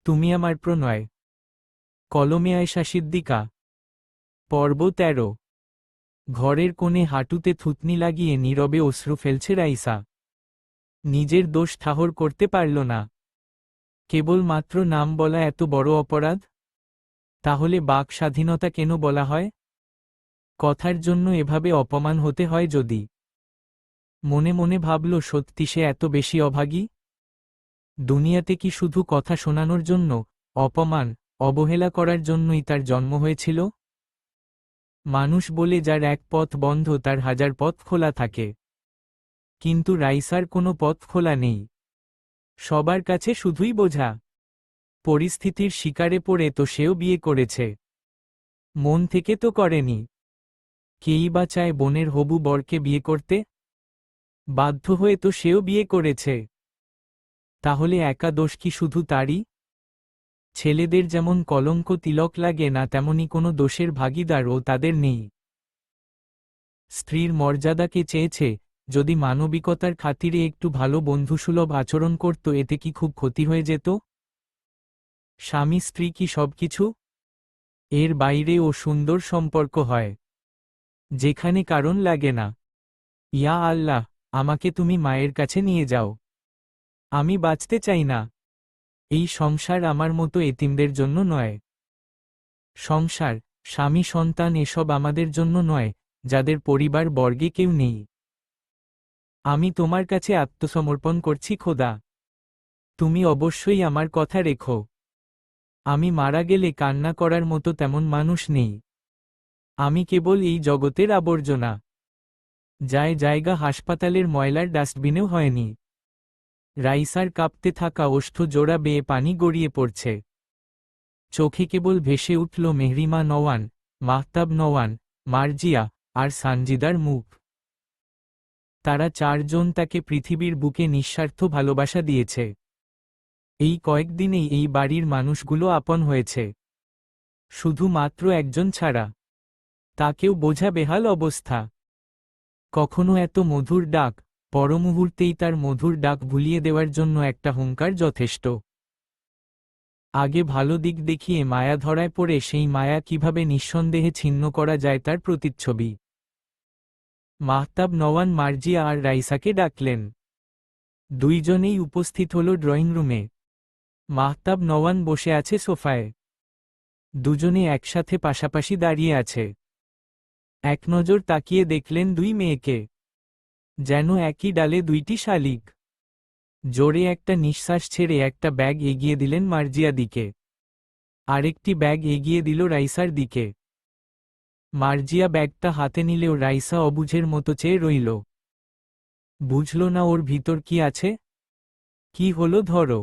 তুমি আমার প্রণয়। কলমে আয়েশা সিদ্দিকা। পর্ব ১৩। ঘরের কোণে হাঁটুতে থুতনি লাগিয়ে নীরবে অশ্রু ফেলছে রাইসা। নিজের দোষ ঠাহর করতে পারল না। কেবল মাত্র নাম বলা এত বড় অপরাধ? তাহলে বাক স্বাধীনতা কেন বলা হয়? কথার জন্য এভাবে অপমান হতে হয় যদি? মনে মনে ভাবল, সত্যি সে এত বেশি অভাগী? দুনিয়াতে কি শুধু কথা শোনানোর জন্য, অপমান, অবহেলা করার জন্যই তার জন্ম হয়েছিল? মানুষ বলে যার এক পথ বন্ধ তার হাজার পথ খোলা থাকে। কিন্তু রাইসার কোনো পথ খোলা নেই। সবার কাছে শুধুই বোঝা। পরিস্থিতির শিকারে পড়ে তো সেও বিয়ে করেছে। মন থেকে তো করেনি। কেই বা চায় বোনের হবু বরকে বিয়ে করতে? বাধ্য হয়ে তো সেও বিয়ে করেছে। তাহলে একা দোষ কি শুধু তারই? ছেলেদের যেমন কলঙ্ক তিলক লাগে না, তেমনি কোনো দোষের ভাগিদারও তাদের নেই। স্ত্রীর মর্যাদাকে চেয়েছে, যদি মানবিকতার খাতিরে একটু ভালো বন্ধুসুলভ আচরণ করত, এতে কি খুব ক্ষতি হয়ে যেত? স্বামী স্ত্রী কি সবকিছু? এর বাইরেও সুন্দর সম্পর্ক হয়, যেখানে কারণ লাগে না। ইয়া আল্লাহ, আমাকে তুমি মায়ের কাছে নিয়ে যাও। আমি বাঁচতে চাই না। এই সংসার আমার মতো এতিমদের জন্য নয়। সংসার, স্বামী, সন্তান এসব আমাদের জন্য নয়, যাদের পরিবার বর্গে কেউ নেই। আমি তোমার কাছে আত্মসমর্পণ করছি খোদা। তুমি অবশ্যই আমার কথা রেখো। আমি মারা গেলে কান্না করার মতো তেমন মানুষ নেই। আমি কেবল এই জগতের আবর্জনা। যায় জায়গা হাসপাতালের ময়লার ডাস্টবিনেও হয়নি। রাইসার কাঁপতে থাকা ওষ্ঠ জোড়া বেয়ে পানি গড়িয়ে পড়ছে। চোখে কেবল ভেসে উঠল মেহরিমা নওয়ান, মাহতাব নওয়ান, মার্জিয়া আর সানজিদার মুখ। তারা চারজন তাকে পৃথিবীর বুকে নিঃস্বার্থ ভালোবাসা দিয়েছে। এই কয়েকদিনেই এই বাড়ির মানুষগুলো আপন হয়েছে, শুধুমাত্র একজন ছাড়া। তাকেও বোঝা বেহাল অবস্থা। কখনো এত মধুর ডাক, পরমুহূর্তেই তার মধুর ডাক ভুলিয়ে দেওয়ার জন্য একটা হুঙ্কার যথেষ্ট। আগে ভালো দিক দেখিয়ে মায়া ধরায় পড়ে সেই মায়া কিভাবে নিঃসন্দেহে ছিন্ন করা যায় তার প্রতিচ্ছবি। মাহতাব নওয়ান মার্জিয়া আর রাইসাকে ডাকলেন। দুইজনেই উপস্থিত হল ড্রয়িং রুমে। মাহতাব নওয়ান বসে আছে সোফায়। দুজনে একসাথে পাশাপাশি দাঁড়িয়ে আছে। এক নজর তাকিয়ে দেখলেন দুই মেয়েকে, যেন একই ডালে দুইটি শালিক। জোরে একটা নিঃশ্বাস ছেড়ে একটা ব্যাগ এগিয়ে দিলেন মার্জিয়া দিকে। আরেকটি ব্যাগ এগিয়ে দিল রাইসার দিকে। মার্জিয়া ব্যাগটা হাতে নিলেও রাইসা অবুঝের মতো চেয়ে রইল। বুঝল না ওর ভিতর কি আছে। কি হলো ধরো।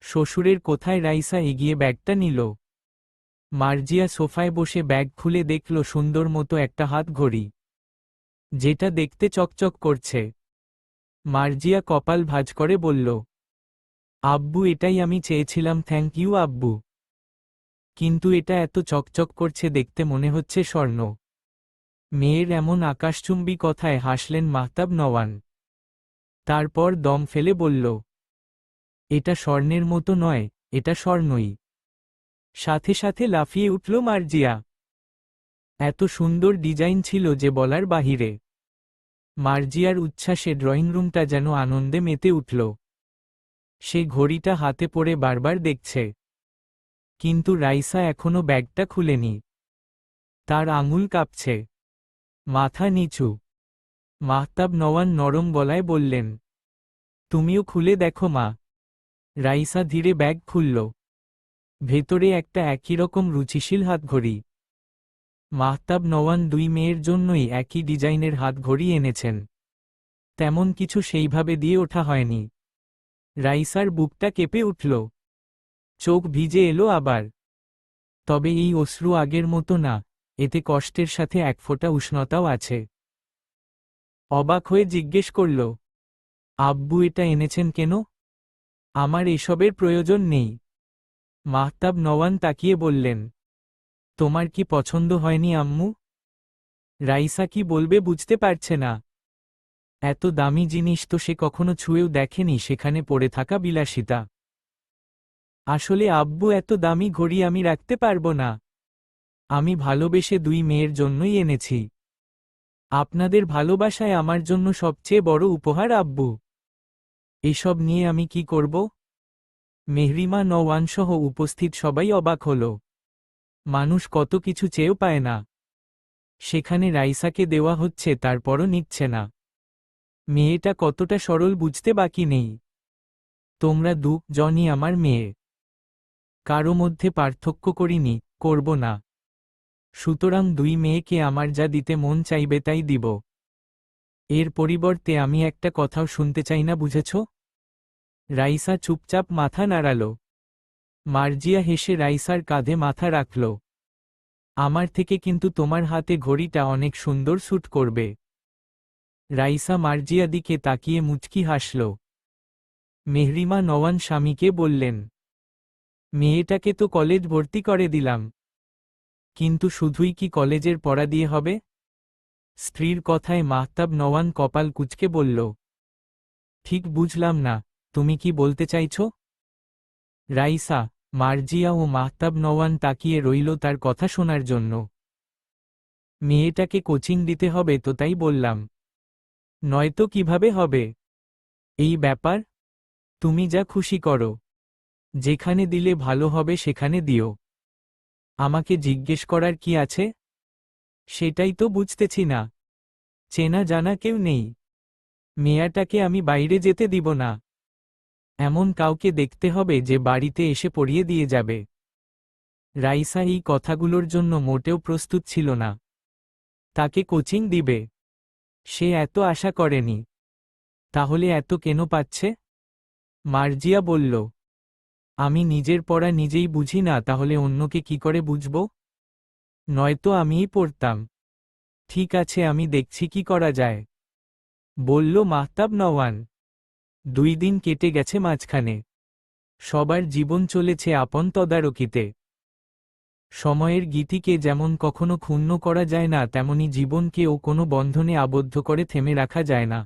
শ্বশুরের কোথায়? রাইসা এগিয়ে ব্যাগটা নিল। মার্জিয়া সোফায় বসে ব্যাগ খুলে দেখল সুন্দর মতো একটা হাত ঘড়ি, যেটা দেখতে চকচক করছে। মার্জিয়া কপাল ভাঁজ করে বলল, আব্বু, এটাই আমি চেয়েছিলাম। থ্যাংক ইউ আব্বু। কিন্তু এটা এত চকচক করছে, দেখতে মনে হচ্ছে স্বর্ণ। মেয়ের এমন আকাশচুম্বী কথায় হাসলেন মাহতাব নওয়ান। তারপর দম ফেলে বলল, এটা স্বর্ণের মতো নয়, এটা স্বর্ণই। সাথে সাথে লাফিয়ে উঠল মার্জিয়া। এত সুন্দর ডিজাইন ছিল যে বলার বাহিরে। মার্জিয়ার উচ্ছ্বাসে ড্রয়িং রুমটা যেন আনন্দে মেতে উঠল। সে ঘড়িটা হাতে পড়ে বারবার দেখছে। কিন্তু রাইসা এখনো ব্যাগটা খুলেনি। তার আঙুল কাঁপছে, মাথা নিচু। মাহতাব নওয়ান নরম গলায় বললেন, তুমিও খুলে দেখো মা। রাইসা ধীরে ব্যাগ খুলল। ভেতরে একটা একই রকম রুচিশীল হাতঘড়ি। মাহতাব নওয়ান দুই মেয়ের জন্যই একই ডিজাইনের হাতঘড়ি এনেছেন। তেমন কিছু সেইভাবে দিয়ে ওঠা হয়নি। রাইসার বুকটা কেঁপে উঠল। চোখ ভিজে এলো আবার। তবে এই অশ্রু আগের মতো না, এতে কষ্টের সাথে এক ফোঁটা উষ্ণতাও আছে। অবাক হয়ে জিজ্ঞেস করল, আব্বু, এটা এনেছেন কেন? আমার এসবের প্রয়োজন নেই। মাহতাব নওয়ান তাকিয়ে বললেন, তোমার কি পছন্দ হয়নি আম্মু? রাইসা কি বলবে বুঝতে পারছে না। এত দামি জিনিস তো সে কখনো ছুঁয়েও দেখেনি, সেখানে পড়ে থাকা বিলাসিতা। আসলে আব্বু, এত দামি ঘড়ি আমি রাখতে পারবো না। আমি ভালোবেসে দুই মেয়ের জন্যই এনেছি। আপনাদের ভালোবাসায় আমার জন্য সবচেয়ে বড় উপহার আব্বু। এসব নিয়ে আমি কি করব? মেহরিমা নওয়ান সহ উপস্থিত সবাই অবাক হল। মানুষ কত কিছু চেয়েও পায় না, সেখানে রাইসাকে দেওয়া হচ্ছে তারপরও নিচ্ছে না। মেয়েটা কতটা সরল বুঝতে বাকি নেই। তোমরা জনই আমার মেয়ে, কারো মধ্যে পার্থক্য করিনি, করব না। সুতরাং দুই মেয়েকে আমার যা দিতে মন চাইবে তাই দিব। এর পরিবর্তে আমি একটা কথাও শুনতে চাই না, বুঝেছ? রাইসা চুপচাপ মাথা নাড়াল। মার্জিয়া হেসে রাইসার কাঁধে মাথা রাখল। আমার থেকে কিন্তু তোমার হাতে ঘড়িটা অনেক সুন্দর স্যুট করবে। রাইসা মার্জিয়া দিকে তাকিয়ে মুচকি হাসল। মেহরিমা নওয়ান স্বামীকে বললেন, মেয়েটাকে তো কলেজ ভর্তি করে দিলাম, কিন্তু শুধুই কি কলেজের পড়া দিয়ে হবে? স্ত্রীর কথায় মাহতাব নওয়ান কপাল কুঁচকে বলল, ঠিক বুঝলাম না, তুমি কি বলতে চাইছ? রাইসা, মার্জিয়া ও মাহতাব নওয়ান তাকিয়ে রইল তার কথা শোনার জন্য। মেয়েটাকে কোচিং দিতে হবে তো, তাই বললাম। নয়তো কিভাবে হবে? এই ব্যাপার, তুমি যা খুশি করো। যেখানে দিলে ভালো হবে সেখানে দিও। আমাকে জিজ্ঞেস করার কি আছে? সেটাই তো বুঝতেছি না। চেনা জানা কেউ নেই, মেয়েটাকে আমি বাইরে যেতে দিব না। এমন কাউকে দেখতে হবে যে বাড়িতে এসে পড়িয়ে দিয়ে যাবে। রাইসা এই কথাগুলোর জন্য মোটেও প্রস্তুত ছিল না। তাকে কোচিং দিবে, সে এত আশা করেনি। তাহলে এত কেন পাচ্ছে? মার্জিয়া বলল, আমি নিজের পড়া নিজেই বুঝি না, তাহলে অন্যকে কি করে বুঝব? নয়তো আমিই পড়তাম। ঠিক আছে, আমি দেখছি কি করা যায়, বলল মাহতাব নওয়ান। 2 দিন কেটে গেছে মাঝখানে। সবার জীবন চলেছে আপন তদারকিতে। সময়ের গীতিকে যেমন কখনো ক্ষুণ্ণ করা যায় না, তেমনি জীবনকেও কোনো বন্ধনে আবদ্ধ করে থেমে রাখা যায় না।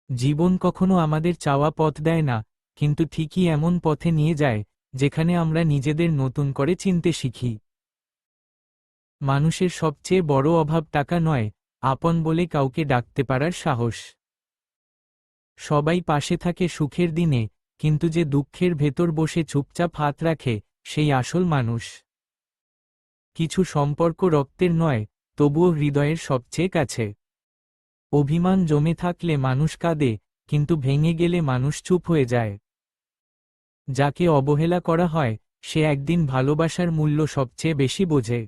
জীবন কখনো আমাদের চাওয়া পথ দেয় না, কিন্তু ঠিকই এমন পথে নিয়ে যায় যেখানে আমরা নিজেদের নতুন করে চিনতে শিখি। মানুষের সবচেয়ে বড় অভাব টাকা নয়, আপন বলে কাউকে ডাকতে পারার সাহস। সবাই পাশে থাকে সুখের দিনে, কিন্তু যে দুঃখের ভেতর বসে চুপচাপ হাত রাখে, সেই আসল মানুষ। কিছু সম্পর্ক রক্তের নয়, তবুও হৃদয়ের সবচেয়ে কাছে। অভিমান জমে থাকলে মানুষ কাঁদে, কিন্তু ভেঙে গেলে মানুষ চুপ হয়ে যায়। যাকে অবহেলা করা হয়, সে একদিন ভালোবাসার মূল্য সবচেয়ে বেশি বোঝে।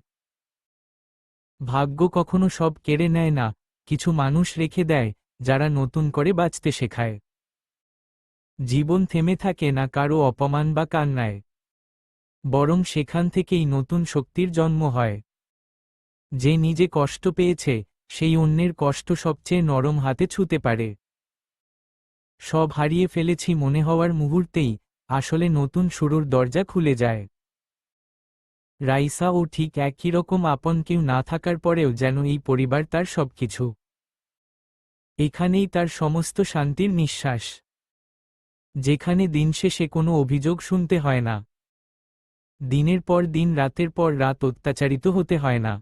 ভাগ্য কখনো সব কেড়ে নেয় না, কিছু মানুষ রেখে দেয় যারা নতুন করে বাঁচতে শেখায়। জীবন থেমে থাকে না কারো অপমান বা কান্নায়, বরং সেখান থেকেই নতুন শক্তির জন্ম হয়। যে নিজে কষ্ট পেয়েছে, সেই অন্যের কষ্ট সবচেয়ে নরম হাতে ছুঁতে পারে। সব হারিয়ে ফেলেছি মনে হওয়ার মুহূর্তেই আসলে নতুন শুরুর দরজা খুলে যায়। রাইসা ও ঠিক একই রকম আপন কেউ না থাকার পরেও যেন এই পরিবার তার সবকিছু। এখানেই তার সমস্ত শান্তির নিঃশ্বাস, যেখানে দিন শেষে কোনো অভিযোগ শুনতে হয় না। দিনের পর দিন, রাতের পর রাত অত্যাচারিত হতে হয় না,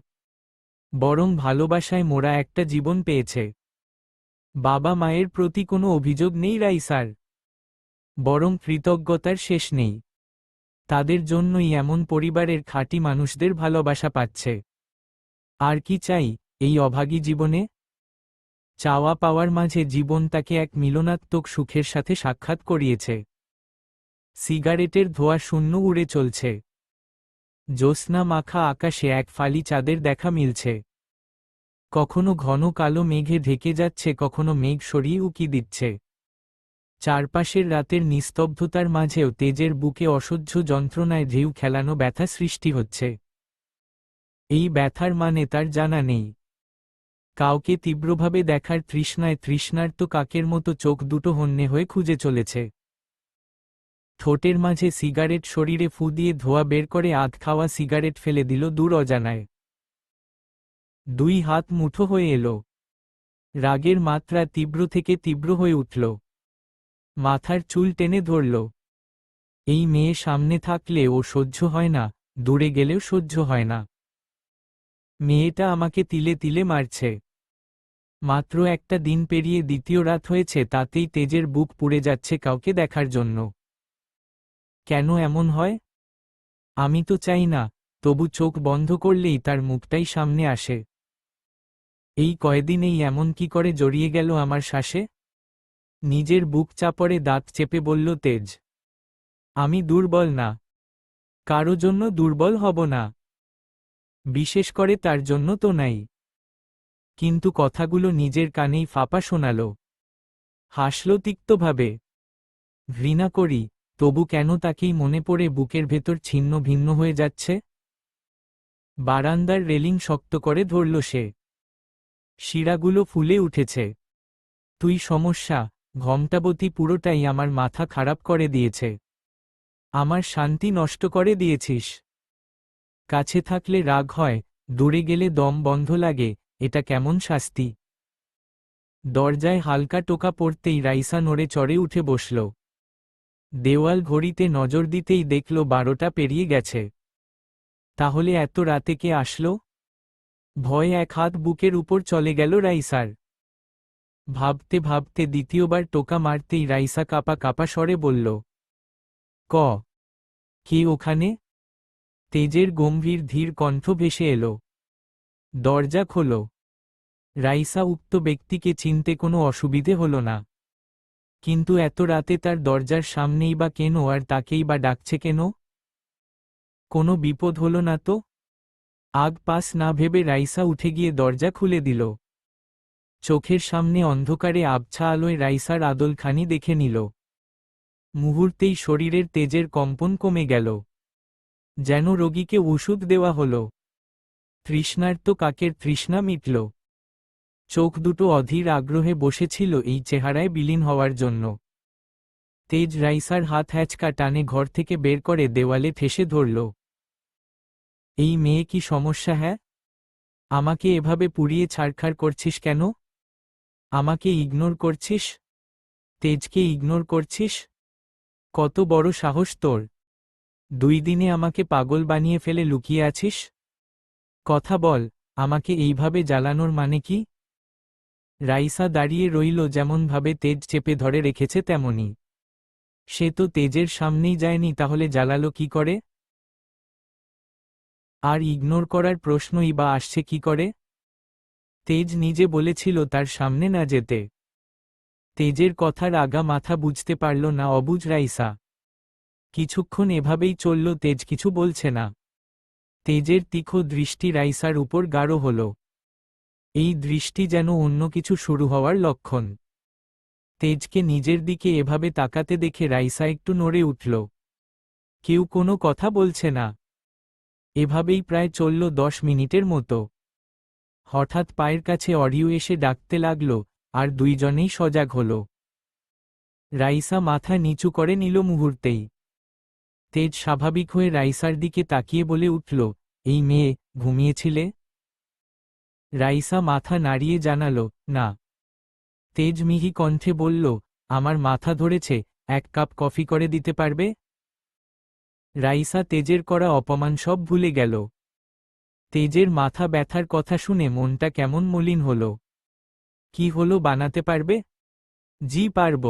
বরং ভালোবাসায় মোরা একটা জীবন পেয়েছে। বাবা মায়ের প্রতি কোনো অভিযোগ নেই রাইসার, বরং কৃতজ্ঞতার শেষ নেই। তাদের জন্যই এমন পরিবারের খাঁটি মানুষদের ভালোবাসা পাচ্ছে। আর কি চাই এই অভাগী জীবনে? চাওয়া পাওয়ার মাঝে জীবন তাকে এক মিলনাত্মক সুখের সাথে সাক্ষাৎ করিয়েছে। সিগারেটের ধোঁয়া শূন্য উড়ে চলছে, জ্যোৎস্না মাখা আকাশে এক ফালি চাঁদের দেখা মিলছে। কখনো ঘন কালো মেঘে ঢেকে যাচ্ছে, কখনো মেঘ সরিয়ে উকি দিচ্ছে। চারপাশের রাতের নিস্তব্ধতার মাঝেও তেজের বুকে অসহ্য যন্ত্রণায় ঢেউ খেলানো ব্যথা সৃষ্টি হচ্ছে। এই ব্যথার মানে তার জানা নেই। কাউকে তীব্রভাবে দেখার তৃষ্ণায় তৃষ্ণার্ত কাকের মতো চোখ দুটো হন্যে হয়ে খুঁজে চলেছে। ঠোঁটের মাঝে সিগারেট, শরীরে ফু দিয়ে ধোঁয়া বের করে আধ খাওয়া সিগারেট ফেলে দিল দূর অজানায়। 2 হাত মুঠো হয়ে এলো। রাগের মাত্রা তীব্র থেকে তীব্র হয়ে উঠল। মাথার চুল টেনে ধরল। এই মেয়ে সামনে থাকলে ও সহ্য হয় না, দূরে গেলেও সহ্য হয় না। মেয়েটা আমাকে তিলে তিলে মারছে। মাত্র একটা দিন পেরিয়ে দ্বিতীয় রাত হয়েছে, তাতেই তেজের বুক পুড়ে যাচ্ছে কাউকে দেখার জন্য। কেন এমন হয়? আমি তো চাই না, তবু চোখ বন্ধ করলেই তার মুখটাই সামনে আসে। এই কয়দিনেই এমন কি করে জড়িয়ে গেল আমার শ্বাসে? নিজের বুক চাপড়ে দাঁত চেপে বলল তেজ। আমি দুর্বল না, কারো জন্য দুর্বল হব না, বিশেষ করে তার জন্য তো নাই। কিন্তু কথাগুলো নিজের কানেই ফাঁপা শোনাল। হাসল তিক্তভাবে। ঘৃণা করি, তবু কেন তাকেই মনে পড়ে বুকের ভেতর ছিন্ন ভিন্ন হয়ে যাচ্ছে। বারান্দার রেলিং শক্ত করে ধরল সে। শিরাগুলো ফুলে উঠেছে। তুই সমস্যা, ঘণ্টাবতী পুরোটাই আমার মাথা খারাপ করে দিয়েছে। আমার শান্তি নষ্ট করে দিয়েছিস। কাছে থাকলে রাগ হয়, দূরে গেলে দম বন্ধ লাগে, এটা কেমন শাস্তি? দরজায় হালকা টোকা পড়তেই রাইসা নড়ে চড়ে উঠে বসল। দেওয়াল ঘড়িতে নজর দিতেই দেখল 12টা পেরিয়ে গেছে। তাহলে এত রাতে কে আসলো? ভয়ে এক হাত বুকের উপর চলে গেল রাইসার। ভাবতে ভাবতে দ্বিতীয়বার টোকা মারতেই রাইসা কাপা কাপা স্বরে বলল, ক। কে ওখানে? তেজের গম্ভীর ধীর কণ্ঠ ভেসে এলো। দরজা খোলো। রাইসা উক্ত ব্যক্তিকে চিনতে কোনো অসুবিধে হল না। কিন্তু এত রাতে তার দরজার সামনেই বা কেন, আর তাকেই বা ডাকছে কেন? কোনো বিপদ হল না তো? আগ পাস না ভেবে রাইসা উঠে গিয়ে দরজা খুলে দিল। চোখের সামনে অন্ধকারে আবছা আলোয় রাইসার আদলখানি দেখে নিল। মুহূর্তেই শরীরের তেজের কম্পন কমে গেল। যেন রোগীকে ওষুধ দেওয়া হল। তৃষ্ণার্ত কাকের তৃষ্ণা মিটল। চোখ দুটো অধীর আগ্রহে বসেছিল এই চেহারায় বিলীন হওয়ার জন্য। তেজ রাইসার হাত হ্যাচকা টানে ঘর থেকে বের করে দেওয়ালে ঠেসে ধরল। এই মেয়ে কি সমস্যা? হ্যাঁ, আমাকে এভাবে পুড়িয়ে ছারখার করছিস কেন? আমাকে ইগনোর করছিস? তেজকে ইগনোর করছিস? কত বড় সাহস তোর! 2 দিনে আমাকে পাগল বানিয়ে ফেলে লুকিয়ে আছিস? কথা বল, আমাকে এইভাবে জ্বালানোর মানে কি? রাইসা দাঁড়িয়ে রইল, যেমনভাবে তেজ চেপে ধরে রেখেছে তেমনি। সে তো তেজের সামনেই যায়নি, তাহলে জ্বালালো কি করে? আর ইগনোর করার প্রশ্নই বা আসছে কি করে? তেজ নিজে বলেছিল তার সামনে না যেতে। তেজের কথার আগা মাথা বুঝতে পারল না অবুঝ রাইসা। কিছুক্ষণ এভাবেই চলল, তেজ কিছু বলছে না। তেজের তীক্ষ্ণ দৃষ্টি রাইসার উপর গাঢ় হল। এই দৃষ্টি যেন অন্য কিছু শুরু হওয়ার লক্ষণ। তেজকে নিজের দিকে এভাবে তাকাতে দেখে রাইসা একটু নড়ে উঠল। কেউ কোনো কথা বলছে না। এভাবেই প্রায় চলল 10 মিনিটের মতো। হঠাৎ পায়ের কাছে অডিও এসে ডাকতে লাগল, আর দুইজনেই সজাগ হল। রাইসা মাথা নিচু করে নিল মুহূর্তেই। তেজ স্বাভাবিক হয়ে রাইসার দিকে তাকিয়ে বলে উঠল, এই মেয়ে, ঘুমিয়েছিলে? রাইসা মাথা নাড়িয়ে জানাল, না। তেজ মিহি কণ্ঠে বলল, আমার মাথা ধরেছে, 1 কাপ কফি করে দিতে পারবে? রাইসা তেজের করা অপমান সব ভুলে গেল। তেজের মাথা ব্যথার কথা শুনে মনটা কেমন মলিন হল। কি হলো, বানাতে পারবে? জি পারব।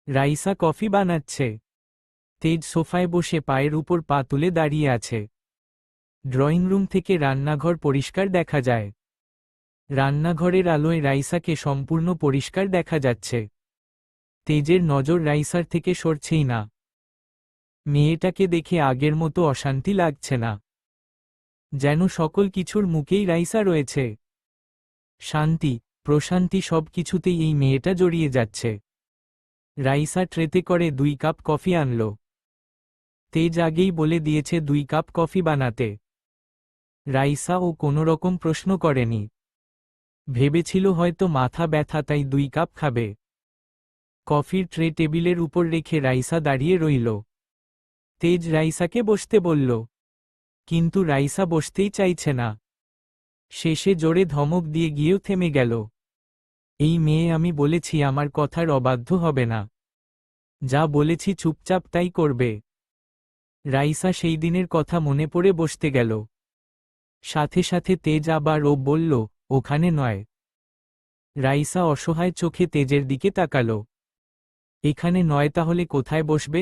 রাইসা কফি বানাচ্ছে। তেজ সোফায় বসে পায়ের উপর পা তুলে দাঁড়িয়ে আছে। ড্রয়িং রুম থেকে রান্নাঘর পরিষ্কার দেখা যায়। রান্নাঘরের আলোয় রাইসাকে সম্পূর্ণ পরিষ্কার দেখা যাচ্ছে। তেজের নজর রাইসার থেকে সরছেই না। মেয়েটাকে দেখে আগের মতো অশান্তি লাগছে না। যেন সকল কিছুর মুখেই রাইসা রয়েছে। শান্তি, প্রশান্তি সব কিছুতেই এই মেয়েটা জড়িয়ে যাচ্ছে। রাইসা ট্রেতে করে 2 কাপ কফি আনল। তেজ আগেই বলে দিয়েছে 2 কাপ কফি বানাতে। রাইসা ও কোনোরকম প্রশ্ন করেনি। ভেবেছিল হয়তো মাথা ব্যথা, তাই 2 কাপ খাবে। কফির ট্রে টেবিলের উপর রেখে রাইসা দাঁড়িয়ে রইল। তেজ রাইসাকে বসতে বলল, কিন্তু রাইসা বসতেই চাইছে না। শেষে জোরে ধমক দিয়ে গিয়েও থেমে গেল। এই মেয়ে, আমি বলেছি আমার কথার অবাধ্য হবে না। যা বলেছি চুপচাপ তাই করবে। রাইসা সেই দিনের কথা মনে পড়ে বসতে গেল। সাথে সাথে তেজ আবার ও বলল, ওখানে নয়। রাইসা অসহায় চোখে তেজের দিকে তাকাল। এখানে নয় তাহলে কোথায় বসবে?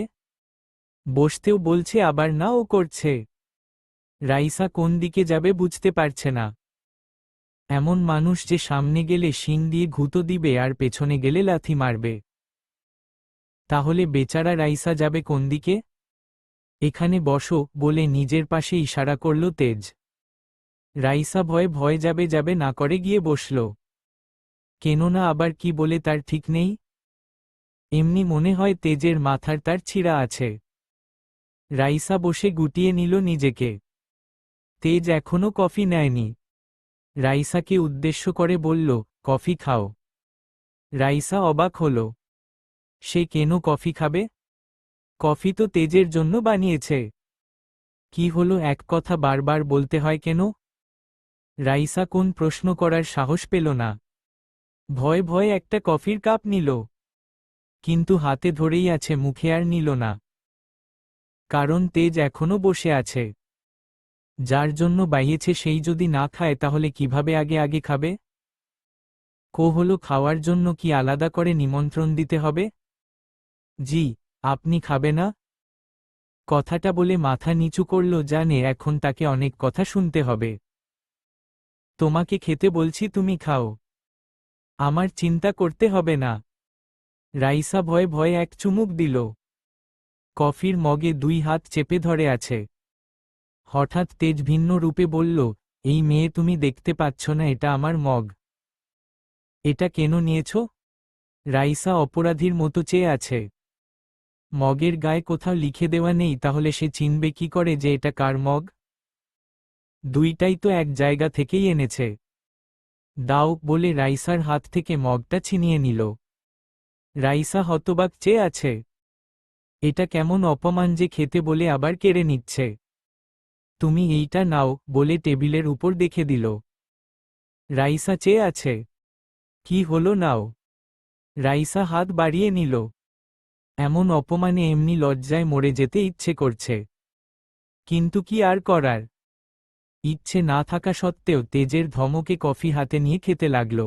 বসতেও বলছে আবার না ও করছে। রাইসা কোন দিকে যাবে বুঝতে পারছে না। এমন মানুষ যে সামনে গেলে শিং দিয়ে ঘুঁতো দিবে আর পেছনে গেলে লাথি মারবে। তাহলে বেচারা রাইসা যাবে কোন দিকে? এখানে বসো বলে নিজের পাশে ইশারা করল তেজ। রাইসা ভয়ে ভয়ে যাবে যাবে না করে গিয়ে বসল। কেননা আবার কি বলে তার ঠিক নেই। এমনি মনে হয় তেজের মাথার তার ছিঁড়া আছে। রাইসা বসে গুটিয়ে নিল নিজেকে। তেজ এখনো কফি নেয়নি। রাইসাকে উদ্দেশ্য করে বলল, কফি খাও। রাইসা অবাক হল। সে কেন কফি খাবে? কফি তো তেজের জন্য বানিয়েছে। কি হলো এক কথা বারবার বলতে হয় কেন? রাইসা কোন প্রশ্ন করার সাহস পেল না। ভয়ে ভয়ে একটা কফির কাপ নিল। কিন্তু হাতে ধরেই আছে, মুখে আর নিল না। কারণ তেজ এখনো বসে আছে। যার জন্য বাইয়েছে সেই যদি না খায় তাহলে কিভাবে আগে আগে খাবে? হলো খাওয়ার জন্য কি আলাদা করে নিমন্ত্রণ দিতে হবে? জি, আপনি খাবে না? কথাটা বলে মাথা নিচু করল, জানে এখন তাকে অনেক কথা শুনতে হবে। তোমাকে খেতে বলছি, তুমি খাও। আমার চিন্তা করতে হবে না। রাইসা ভয়ে ভয়ে এক চুমুক দিল। কফির মগে দুই হাত চেপে ধরে আছে। হঠাৎ তেজ ভিন্ন রূপে বলল, এই মেয়ে তুমি দেখতে পাচ্ছ না এটা আমার মগ? এটা কেন নিয়েছ? রাইসা অপরাধীর মতো চেয়ে আছে। মগের গায়ে কোথাও লিখে দেওয়া নেই, তাহলে সে চিনবে কি করে যে এটা কার মগ? দুইটাই তো এক জায়গা থেকেই এনেছে। দাও বলে রাইসার হাত থেকে মগটা ছিনিয়ে নিল। রাইসা হতবাক চেয়ে আছে। এটা কেমন অপমান যে খেতে বলে আবার কেড়ে নিচ্ছে। তুমি এইটা নাও বলে টেবিলের উপর দেখে দিল। রাইসা চেয়ে আছে। কি হলো নাও? রাইসা হাত বাড়িয়ে নিল। এমন অপমানে এমনি লজ্জায় মরে যেতে ইচ্ছে করছে। কিন্তু কি আর করার? ইচ্ছে না থাকা সত্ত্বেও তেজের ধমকে কফি হাতে নিয়ে খেতে লাগল।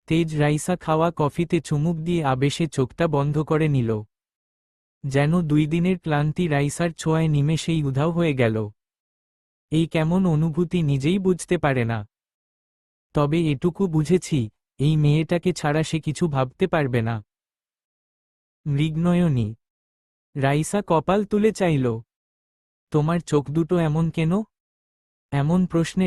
তেজ রাইসা খাওয়া কফিতে চুমুক দিয়ে আবেশে চোখটা বন্ধ করে নিল। যেন 2 দিনের ক্লান্তি রাইসার ছোঁয়ায় নিমেষেই উধাও হয়ে গেল। এই কেমন অনুভূতি নিজেই বুঝতে পারে না। তবে এটুকু বুঝেছি, এই মেয়েটাকে ছাড়া সে কিছু ভাবতে পারবে না। মৃগনয়নী। রাইসা কপাল তুলে চাইল। তোমার চোখ দুটো এমন কেন? এমন প্রশ্নে